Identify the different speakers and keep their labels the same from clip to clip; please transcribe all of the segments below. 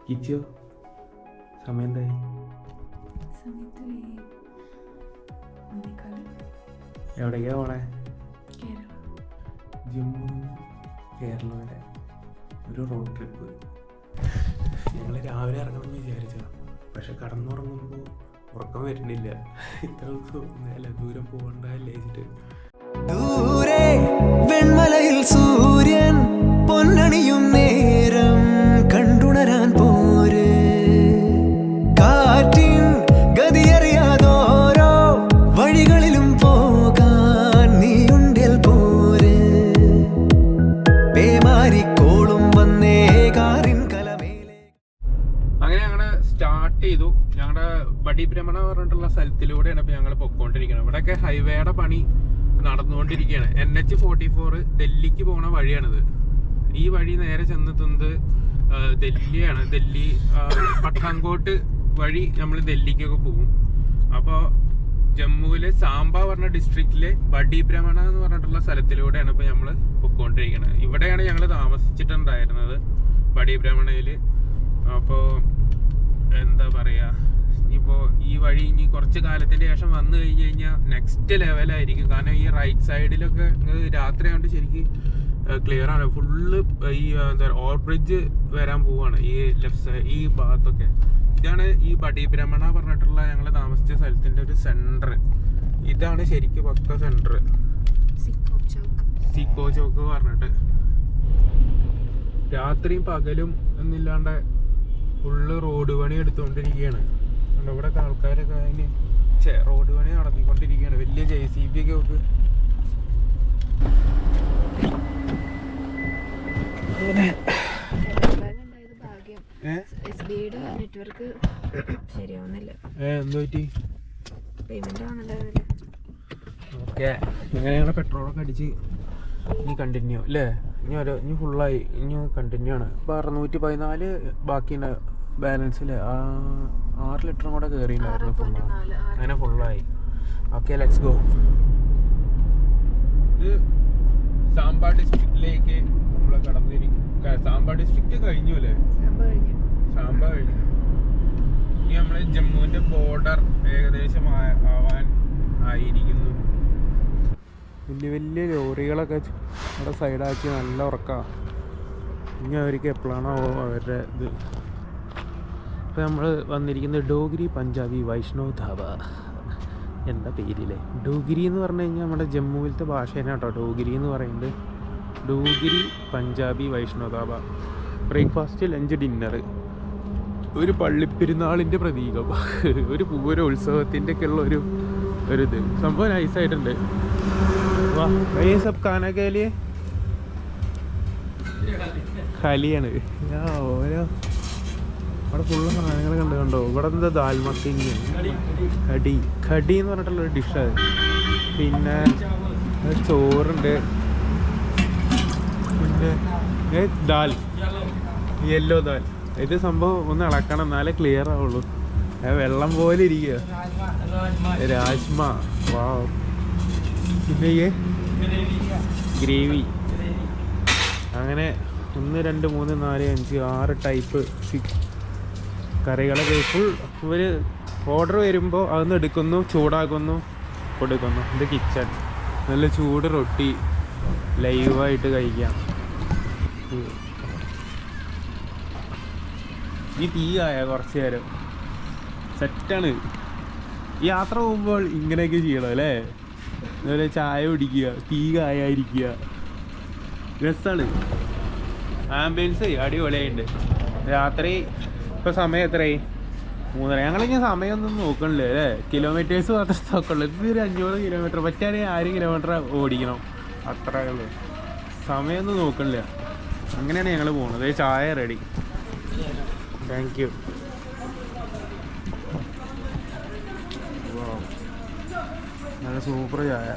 Speaker 1: കിച്ചോ സമയം എന്തായി? എവിടേക്കാ പോണേ? ജമ്മു കേരള വരെ ഒരു റോഡ് ട്രിപ്പ്. ഞങ്ങൾ രാവിലെ ഇറങ്ങണമെന്ന് വിചാരിച്ചതാണ്, പക്ഷെ കടന്നുറങ്ങുമ്പോൾ ഉറക്കം വരുന്നില്ല. ഇത്ര ദിവസം ദൂരം പോകണ്ടല്ലേ വെച്ചിട്ട്.
Speaker 2: ദൂരെ വെൺമലയിൽ സൂര്യൻ പൊന്നണിയും നേരം കണ്ടുണരാൻ പോര്, കാറ്റിൻ ഗതിയറിയാതോരോ വഴികളിലും പോകാൻ നീയുണ്ടിൽ പോര്, പേമാരിക്കോളും വന്നേ കാറിൻ കലമേലെ.
Speaker 1: അങ്ങനെ ഞങ്ങള് സ്റ്റാർട്ട് ചെയ്തു. ഞങ്ങളുടെ ബഡിഭ്രമണ പറഞ്ഞിട്ടുള്ള സ്ഥലത്തിലൂടെയാണ് ഇപ്പൊ ഞങ്ങൾ പൊക്കോണ്ടിരിക്കുന്നത്. ഇവിടെയൊക്കെ ഹൈവേയുടെ പണി നടന്നുകൊണ്ടിരിക്കുകയാണ്. NH44 ഡൽഹിക്ക് പോണ വഴിയാണിത്. ഈ വഴി നേരെ ചെന്നെത്തുന്നത് ഡൽഹിയാണ്. ഡൽഹി പഠാൻകോട്ട് വഴി നമ്മൾ ഡൽഹിക്കൊക്കെ പോകും. അപ്പോൾ ജമ്മുവിലെ സാംബ പറഞ്ഞ ഡിസ്ട്രിക്റ്റിലെ ബഡിഭ്രമണ എന്ന് പറഞ്ഞിട്ടുള്ള സ്ഥലത്തിലൂടെയാണ് ഇപ്പോൾ നമ്മൾ പൊക്കോണ്ടിരിക്കുന്നത്. ഇവിടെയാണ് ഞങ്ങൾ താമസിച്ചിട്ടുണ്ടായിരുന്നത്, ബഡിഭ്രമണയിൽ. അപ്പോൾ എന്താ പറയുക, ഇനിയിപ്പോൾ ഈ വഴി ഇനി കുറച്ച് കാലത്തിന് ശേഷം വന്നു കഴിഞ്ഞ് കഴിഞ്ഞാൽ നെക്സ്റ്റ് ലെവലായിരിക്കും. കാരണം ഈ റൈറ്റ് സൈഡിലൊക്കെ രാത്രി ആയതുകൊണ്ട് ശരിക്കും ക്ലിയർ ആണ്. ഫുള്ള് ഈ എന്താ ഓവർ ബ്രിഡ്ജ് വരാൻ പോവാണ് ഈ ലെഫ്റ്റ് സൈഡ് ഈ ഭാഗത്തൊക്കെ. ഇതാണ് ഈ ബഡിഭ്രമണ പറഞ്ഞിട്ടുള്ള ഞങ്ങൾ താമസിച്ച സ്ഥലത്തിൻ്റെ ഒരു സെൻറ്റർ. ഇതാണ് ശരിക്കും പക്ക സെൻറ്റർ, സിക്കോ ചോക്ക് പറഞ്ഞിട്ട്. രാത്രിയും പകലും എന്നില്ലാണ്ട് ഫുള്ള് റോഡ് പണി എടുത്തുകൊണ്ടിരിക്കുകയാണ്. ഇവിടെ ആൾക്കാരൊക്കെ അതിന് റോഡ് പണി നടത്തിക്കൊണ്ടിരിക്കുകയാണ്. വലിയ JCB ഒക്കെ നോക്ക്. ഓക്കെ, ഇങ്ങനെ ഞങ്ങൾ പെട്രോളൊക്കെ അടിച്ച് ഇനി കണ്ടിന്യൂ അല്ലേ? ഇനി ഫുള്ളായി, ഇനി കണ്ടിന്യൂ ആണ്. ഇപ്പം 614 ബാക്കിയുണ്ട് ബാലൻസിൽ. 6 ലിറ്ററും കൂടെ കയറിയിട്ടുണ്ടായിരുന്നു ഫുള്ളാണ്. അങ്ങനെ ഫുള്ളായി. Okay, let's go. ഇത് സാംബ ഡിസ്ട്രിക്റ്റിലേക്ക് നമ്മൾ കടന്നിരിക്കും. സാംബ ഡിസ്ട്രിക്റ്റ് കഴിഞ്ഞു അല്ലേ? സാംബ കഴിഞ്ഞു. ഇനി നമ്മൾ ജമ്മുവിൻ്റെ ബോർഡർ ഏകദേശം ആവാൻ ആയിരിക്കുന്നു. വലിയ വലിയ ലോറികളൊക്കെ അവിടെ സൈഡാക്കി നല്ല ഉറക്കമാണ്. ഇനി അവർക്ക് എപ്പോഴാണോ അവരുടെ ഇത്. ഇപ്പോൾ നമ്മൾ വന്നിരിക്കുന്നത് ഡോഗ്രി പഞ്ചാബി വൈഷ്ണവ് ധാബ എന്ന പേരിലെ. ഡോഗ്രി എന്ന് പറഞ്ഞു കഴിഞ്ഞാൽ നമ്മുടെ ജമ്മുവിലത്തെ ഭാഷ തന്നെ കേട്ടോ ഡോഗ്രി എന്ന് പറയുന്നത്. Dogri Punjabi Vaishnav dhaba. Breakfast, lunch, dinner. ഒരു പള്ളിപ്പെരുന്നാളിൻ്റെ പ്രതീകം, ഒരു പൂരോത്സവത്തിൻ്റെ ഒക്കെ ഉള്ള ഒരു ഇത്. സംഭവം നൈസായിട്ടുണ്ട്. ये सब खाना के लिए ഖലിയാണ്. ഓരോ അവിടെ ഫുള്ള് സാധനങ്ങൾ കണ്ടോ. ഇവിടെ എന്താ ദാൽമക്കിങ്, ഖടി എന്ന് പറഞ്ഞിട്ടുള്ളൊരു ഡിഷാണ്. പിന്നെ ചോറുണ്ട്, പിന്നെ ദാൽ, യെല്ലോ ദാൽ. ഇത് സംഭവം ഒന്ന് ഇളക്കണം എന്നാലേ ക്ലിയർ ആവുള്ളൂ. വെള്ളം പോലെ ഇരിക്കുക. രാജ്മ, വാവ്. പിന്നെ ഗ്രേവി. അങ്ങനെ 1 2 3 4 5 6 ടൈപ്പ് കറികളൊക്കെ ഫുൾ. ഇവർ ഓർഡർ വരുമ്പോൾ അതൊന്ന് എടുക്കുന്നു, ചൂടാക്കുന്നു, കൊടുക്കുന്നു. ഇത് കിച്ചൺ. നല്ല ചൂട് റൊട്ടി ലൈവായിട്ട് കഴിക്കാം. ഈ തീ ആയ കുറച്ച് നേരം സെറ്റാണ്. യാത്ര പോകുമ്പോൾ ഇങ്ങനെയൊക്കെ ചെയ്യണം അല്ലേ? അതുപോലെ ചായ കുടിക്കുക, തീ കായായിരിക്കുക, രസമാണ്. ആംബിയൻസ് അടിപൊളിയായിട്ടുണ്ട്. രാത്രി ഇപ്പോൾ സമയം എത്രയായി? 3:30. ഞങ്ങളിങ്ങനെ സമയമൊന്നും നോക്കണില്ലേ അല്ലേ? കിലോമീറ്റേഴ്സ് മാത്രമേ നോക്കുള്ളൂ. ഇതൊരു 500 കിലോമീറ്റർ പറ്റുകയാണെങ്കിൽ 1000 കിലോമീറ്റർ ഓടിക്കണം, അത്രേ ഉള്ളൂ. സമയമൊന്നും നോക്കണില്ല. അങ്ങനെയാണ് ഞങ്ങൾ പോകുന്നത്. ചായ റെഡി. Thank you. നല്ല സൂപ്പർ ചായ.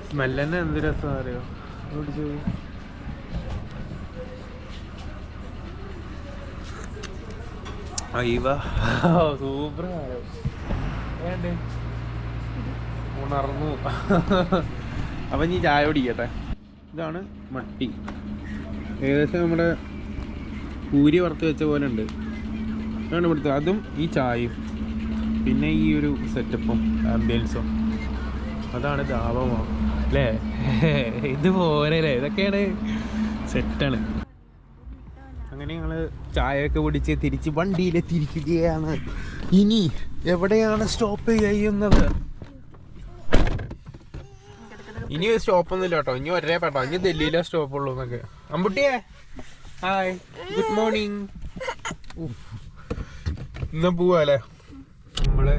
Speaker 1: സ്മെല്ല് തന്നെ എന്ത് രസമാണ് അറിയോ? കുടിച്ചു. അയ്യവ സൂപ്പർ ചായ. വേണ്ടേ ഉണർന്നു. അപ്പം ഇനി ചായ കുടിക്കട്ടെ. ഇതാണ് മട്ടി. ഏകദേശം നമ്മുടെ പൂരി വറുത്ത് വെച്ച പോലെ ഉണ്ട്. അതാണ് ഇവിടുത്തെ. അതും ഈ ചായയും പിന്നെ ഈ ഒരു സെറ്റപ്പും ആംബിയൻസും അതാണ് ദാവമോ അല്ലേ? ഇതുപോലെ അല്ലേ? ഇതൊക്കെയാണ് സെറ്റാണ്. അങ്ങനെ ഞങ്ങൾ ചായയൊക്കെ കുടിച്ച് തിരിച്ച് വണ്ടിയിലെത്തിയിരിക്കുകയാണ്. ഇനി എവിടെയാണ് സ്റ്റോപ്പ് ചെയ്യുന്നത്? ഇനി സ്റ്റോപ്പൊന്നുമില്ല കേട്ടോ. ഇനി ഒരേ പേട്ടോ. ഇനി ഡൽഹിയിലെ സ്റ്റോപ്പുള്ളൂ എന്നൊക്കെ. അമ്പുട്ടിയേ ഹായ്, ഗുഡ് മോർണിംഗ്. ഇന്ന് പോവാല്ലേ നമ്മള്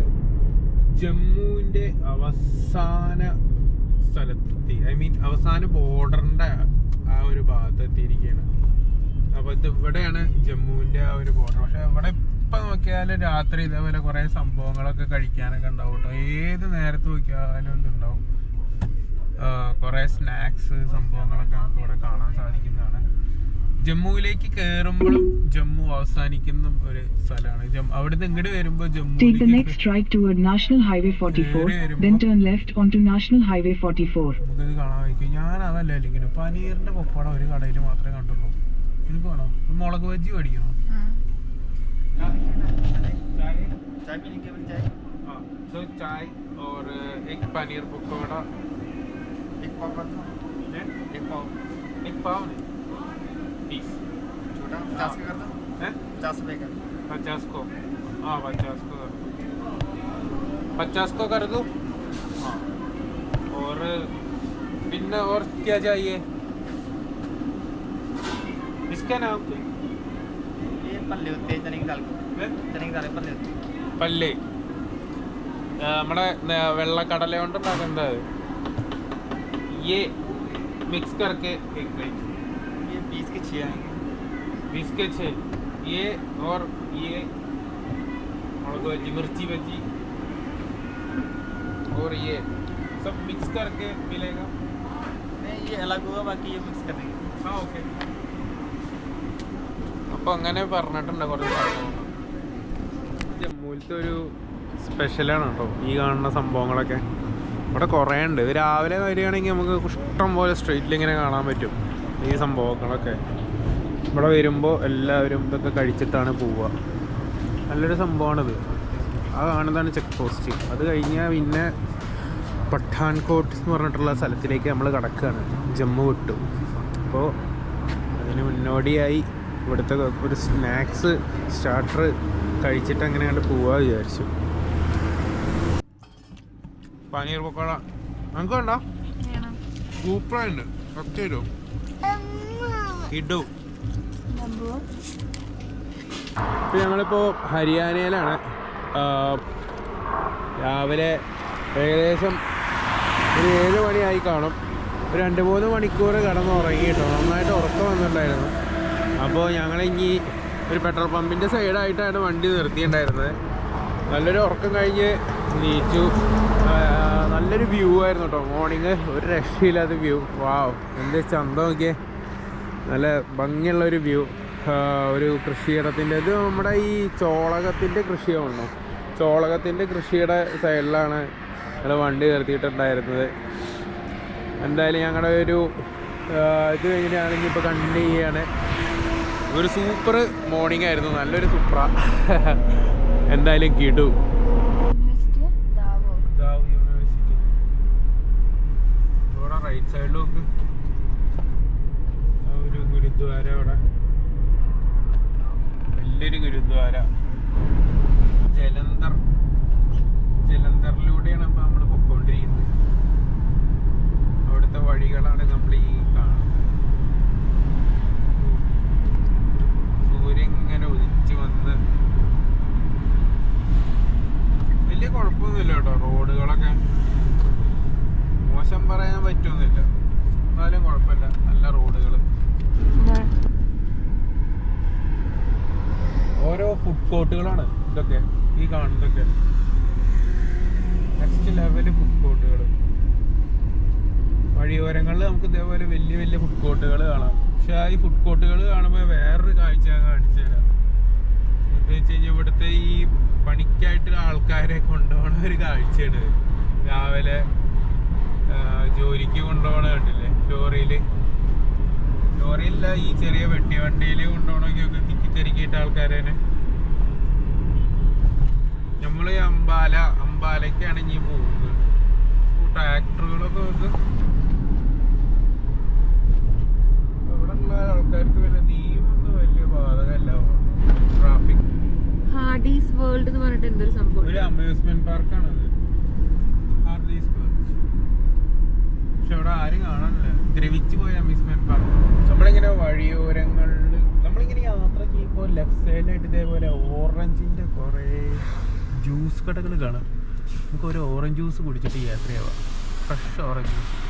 Speaker 1: ജമ്മുവിന്റെ അവസാന സ്ഥലത്തെത്തി. ഐ മീൻ അവസാന ബോർഡറിന്റെ ആ ഒരു ഭാഗത്ത് എത്തിയിരിക്കുകയാണ്. അപ്പൊ ഇത് ഇവിടെയാണ് ജമ്മുവിന്റെ ആ ഒരു ബോർഡർ. പക്ഷെ ഇവിടെ ഇപ്പൊ നോക്കിയാലും രാത്രി ഇതേപോലെ കുറെ സംഭവങ്ങളൊക്കെ കഴിക്കാനൊക്കെ ഉണ്ടാവും കേട്ടോ. ഏത് നേരത്ത് നോക്കിയാലും ഇതുണ്ടാവും. കുറെ സ്നാക്സ് സംഭവങ്ങളൊക്കെ നമുക്ക് ഇവിടെ കാണാൻ സാധിക്കുന്നതാണ്. ജമ്മുവിലേക്ക് കയറുമ്പോഴും ജമ്മു അവസാനിക്കുന്ന ഒരു സ്ഥലമാണ്. അവിടുന്ന് ഇങ്ങോട്ട് വരുമ്പോൾ Jammu
Speaker 3: Take the next right toward National Highway 44, then turn left onto National Highway 44.
Speaker 1: നമുക്കിത് കാണാൻ വയ്ക്കും. ഞാൻ അതല്ല ഇങ്ങനെ പനീറിന്റെ പപ്പടം ഒരു കടയിൽ മാത്രമേ കണ്ടുള്ളൂ. എനിക്ക് വേണോ മുളക് ബജ്ജി മേടിക്കണോ? चाय और एक पनीर पकौड़ा, एक पाव नहीं 30 छोटा 50 का कर दो हैं 50 रुपए का 50 को। हाँ 50 को कर दो, 50 को कर दो। हाँ और बिना और क्या चाहिए? इसका नाम क्या? ये पल्ले होते हैं चने की दाल पल्ले होते हैं। पल्ले നമ്മുടെ വെള്ളക്കടല കൊണ്ടുണ്ടാക്കുന്നത്. ये मिक्स करके एक प्लेट, ये 20 के 6 आएंगे, 20 के 6। ये और ये मुर्ग भजी, मिर्ची भजी और ये सब मिक्स करके मिलेगा। नहीं ये अलग होगा, बाकी ये मिक्स कर देंगे। हाँ ओके. അപ്പോൾ അങ്ങനെ പറഞ്ഞിട്ടുണ്ട് കുറച്ച് സംഭവങ്ങൾ. ജമ്മുവിലത്തെ ഒരു സ്പെഷ്യലാണ് കേട്ടോ ഈ കാണുന്ന സംഭവങ്ങളൊക്കെ. ഇവിടെ കുറേ ഉണ്ട്. ഇത് രാവിലെ വരികയാണെങ്കിൽ നമുക്ക് ഇഷ്ടം പോലെ സ്ട്രീറ്റിൽ ഇങ്ങനെ കാണാൻ പറ്റും ഈ സംഭവങ്ങളൊക്കെ. ഇവിടെ വരുമ്പോൾ എല്ലാവരും ഇതൊക്കെ കഴിച്ചിട്ടാണ് പോവുക. നല്ലൊരു സംഭവമാണിത്. ആ കാണുന്നതാണ് ചെക്ക് പോസ്റ്റ്. അത് കഴിഞ്ഞാൽ പിന്നെ പഠാൻകോട്ട് എന്ന് പറഞ്ഞിട്ടുള്ള സ്ഥലത്തിലേക്ക് നമ്മൾ കടക്കുകയാണ്. ജമ്മു വിട്ടു. അപ്പോൾ അതിന് മുന്നോടിയായി ഇവിടുത്തെ ഒരു സ്നാക്സ് സ്റ്റാർട്ടർ കഴിച്ചിട്ട് അങ്ങനെ കണ്ട് പോവാ വിചാരിച്ചു. പനീർ പക്കോട നമുക്ക് വേണ്ട, സൂപ്പറായിട്ടുണ്ട്. ഒക്കെ ഇടും ഇടും. ഇപ്പം ഞങ്ങളിപ്പോൾ ഹരിയാനയിലാണ്. രാവിലെ ഏകദേശം ഒരു 7 മണിയായി കാണും. ഒരു 2-3 മണിക്കൂർ കിടന്നുറങ്ങി കേട്ടോ. നന്നായിട്ട് ഉറക്കം വന്നിട്ടുണ്ടായിരുന്നു. അപ്പോൾ ഞങ്ങളിനി ഒരു പെട്രോൾ പമ്പിൻ്റെ സൈഡായിട്ടാണ് വണ്ടി നിർത്തിയിട്ടുണ്ടായിരുന്നത്. നല്ലൊരു ഉറക്കം കഴിഞ്ഞ് നീച്ചു. നല്ലൊരു വ്യൂ ആയിരുന്നു കേട്ടോ മോർണിംഗ്. ഒരു രക്ഷയില്ലാത്ത വ്യൂ. വാവ്, എന്ത് ചന്തം നോക്കിയേ. നല്ല ഭംഗിയുള്ളൊരു വ്യൂ. ഒരു കൃഷിയിടത്തിൻ്റെ ഇത് നമ്മുടെ ഈ ചോളകത്തിൻ്റെ കൃഷിയാണോ, ചോളകത്തിൻ്റെ കൃഷിയുടെ സൈഡിലാണ് ഞങ്ങൾ വണ്ടി നിർത്തിയിട്ടുണ്ടായിരുന്നത്. എന്തായാലും ഞങ്ങളുടെ ഒരു ഇത് കഴിഞ്ഞാണെങ്കിൽ ഇപ്പോൾ കണ്ടിന്യൂ ചെയ്യാണ്. ഒരു സൂപ്പർ മോർണിംഗ് ആയിരുന്നു. നല്ലൊരു സൂപ്പറ. എന്തായാലും കിടു യൂണിവേഴ്സിറ്റി. ഇവിടെ റൈറ്റ് സൈഡിൽ നോക്ക്, ഒരു ഗുരുദ്വാര. അവിടെ വലിയൊരു ഗുരുദ്വാര. ജലന്ധറിലൂടെയാണ് ഇപ്പോൾ നമ്മൾ പൊയ്ക്കൊണ്ടിരിക്കുന്നത്. അവിടുത്തെ വഴികളാണ് നമ്മൾ ഈ കാണുന്നത്. സൂര്യൻ ഇങ്ങനെ ഉദിച്ച് വന്ന് വലിയ കുഴപ്പമൊന്നുമില്ല കേട്ടോ. റോഡുകളൊക്കെ മോശം പറയാൻ പറ്റുമൊന്നുമില്ല, എന്നാലും കുഴപ്പമില്ല. നല്ല റോഡുകൾ. ഓരോ ഫുഡ് കോർട്ടുകളാണ് ഇതൊക്കെ ഈ കാണുന്നതൊക്കെ. നെക്സ്റ്റ് ലെവല് ഫുഡ് കോർട്ടുകൾ. വഴിയോരങ്ങളിൽ നമുക്ക് ഇതേപോലെ വലിയ വലിയ ഫുഡ് കോർട്ടുകൾ കാണാം. പക്ഷെ ഈ ഫുഡ് കോർട്ടുകൾ കാണുമ്പോൾ വേറൊരു കാഴ്ച കാണിച്ചു തരാം. എന്താ വെച്ച് കഴിഞ്ഞാൽ ഇവിടുത്തെ ഈ പണിക്കായിട്ട് ആൾക്കാരെ കൊണ്ടുപോകണ ഒരു കാഴ്ചയാണ്. രാവിലെ ജോലിക്ക് കൊണ്ടുപോകണ കണ്ടില്ലേ, ലോറിയില്ല ഈ ചെറിയ വെട്ടി വണ്ടിയിൽ കൊണ്ടുപോകണമെങ്കിൽ തിക്കി ബോധവൽക്കരിക്കിട്ട ആൾക്കാരെ. നമ്മള് അമ്പാലക്കാണ് ഇനി പോകുന്നത്. ട്രാക്ടറുകളൊക്കെ വന്ന് ഇവിടെ ഉള്ള ആൾക്കാർക്ക് പിന്നെ നിയമൊന്നും വലിയ ബാധകമല്ല. ട്രാഫിക്
Speaker 4: ഹാർഡീസ് വേൾഡ് എന്ന് പറഞ്ഞിട്ട് എന്തൊരു സംഭവം,
Speaker 1: ഒരു അമ്യൂസ്മെന്റ് പാർക്കാണത്, ഹാർഡീസ് വേൾഡ്. പക്ഷെ അവിടെ ആരും കാണാനില്ല. ദ്രവിച്ചു പോയ അമ്യൂസ്മെന്റ് പാർക്ക്. നമ്മളിങ്ങനെ വഴിയോരങ്ങളിൽ നമ്മളിങ്ങനെ യാത്ര ചെയ്യുമ്പോൾ ലെഫ്റ്റ് സൈഡിലായിട്ട് ഇതേപോലെ ഓറഞ്ചിന്റെ കുറേ ജ്യൂസ് കടകൾ കാണാം. നമുക്ക് ഒരു ഓറഞ്ച് ജ്യൂസ് കുടിച്ചിട്ട് യാത്രയാവാം. Fresh orange juice.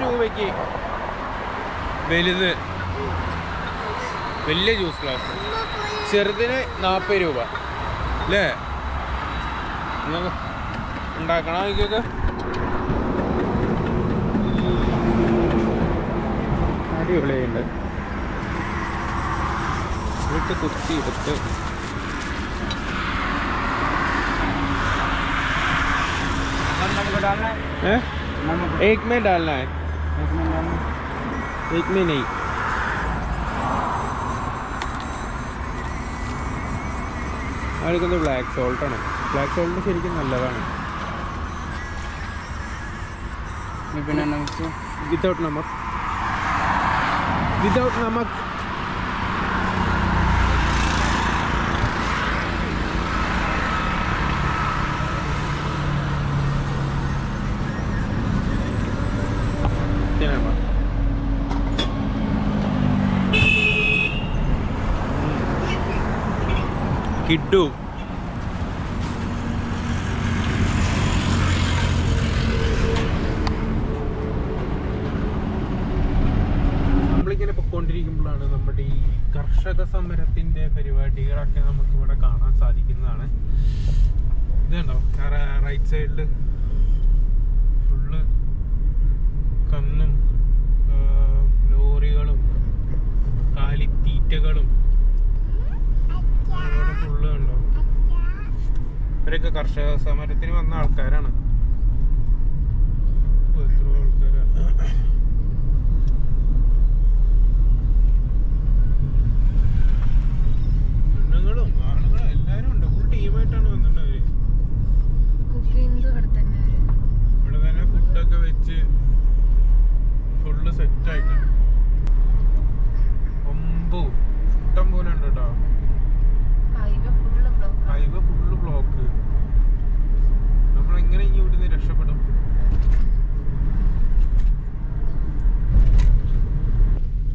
Speaker 1: രൂപയ്ക്ക് വലുത് വലിയ ജ്യൂസ് ഗ്ലാസ്, ചെറുതിന് 40 രൂപ അല്ലേ? ഉണ്ടാക്കണ എനിക്കൊക്കെ അടിപൊളിയുണ്ട്. വീട്ട് കുത്തി എടുത്ത് एक में डालना है, एक में नहीं. അതൊക്കെ ബ്ലാക്ക് സോൾട്ട് ആണ്. ബ്ലാക്ക് സോൾട്ട് ശരിക്കും നല്ലതാണ്. വിതൗട്ട് നമക്, വിതൗട്ട് നമക്. കിഡു നമ്മളിങ്ങനെ പൊയ്ക്കൊണ്ടിരിക്കുമ്പോഴാണ് നമ്മുടെ ഈ കർഷക സമരത്തിന്റെ പരിപാടികളൊക്കെ നമുക്ക് ഇവിടെ കാണാൻ സാധിക്കുന്നതാണ്. ഇതുണ്ടോ റൈറ്റ് സൈഡില് ഫുള്ള് കന്നും ലോറികളും കാലിത്തീറ്റകളും ഫുള്ള് കണ്ടോ. ഇവരൊക്കെ കർഷക സമരത്തിന് വന്ന ആൾക്കാരാണ്. എത്ര ആൾക്കാരാ. പെണ്ണുങ്ങളും ആണുങ്ങളും എല്ലാരും ഉണ്ട്. ഫുൾ ടീമായിട്ടാണ് വന്നിട്ടുണ്ട് അവര്. ഇവിടെ തന്നെ ഫുഡൊക്കെ വെച്ച് ഫുള്ള് സെറ്റായിട്ട് ഇഷ്ടം പോലെ ഉണ്ട് കേട്ടോ. Highway full block. നമ്മളെങ്ങനെ ഇനി ഇവിടുന്ന് രക്ഷപ്പെടും?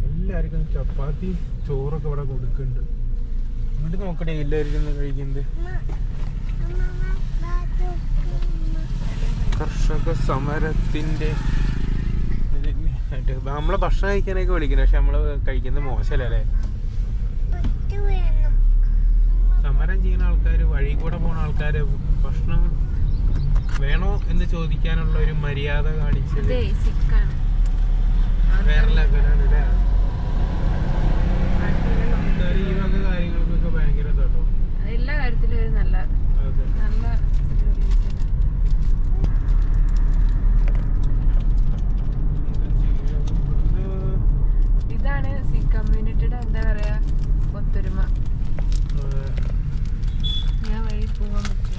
Speaker 1: എല്ലാവർക്കും ചപ്പാത്തി ചോറൊക്കെ ഇവിടെ കൊടുക്കുന്നുണ്ട്. ഇങ്ങോട്ട് നോക്കട്ടെ എല്ലാവർക്കും കഴിക്കുന്നത്. കർഷക സമരത്തിന്റെ നമ്മളെ ഭക്ഷണം കഴിക്കാനൊക്കെ വിളിക്കുന്നത്. പക്ഷെ നമ്മള് കഴിക്കുന്നത് മോശമല്ലേ? സമരം ചെയ്യുന്ന ആൾക്കാർ, വഴി കൂടെ പോകുന്ന ആൾക്കാര് ഭക്ഷണം വേണോ എന്ന് ചോദിക്കാനുള്ള ഒരു മര്യാദ കാണിച്ചത് വേറെ ലെവലാണ് അല്ലേ? ഈ വക കാര്യങ്ങൾക്കൊക്കെ ഭയങ്കര കേട്ടോ.
Speaker 4: എല്ലാ കാര്യത്തിലും നല്ല ഇതാണ് കമ്മ്യൂണിറ്റിയുടെ എന്താ പറയാ ഒത്തൊരുമ. ഞാൻ വഴി പോവാൻ പറ്റും.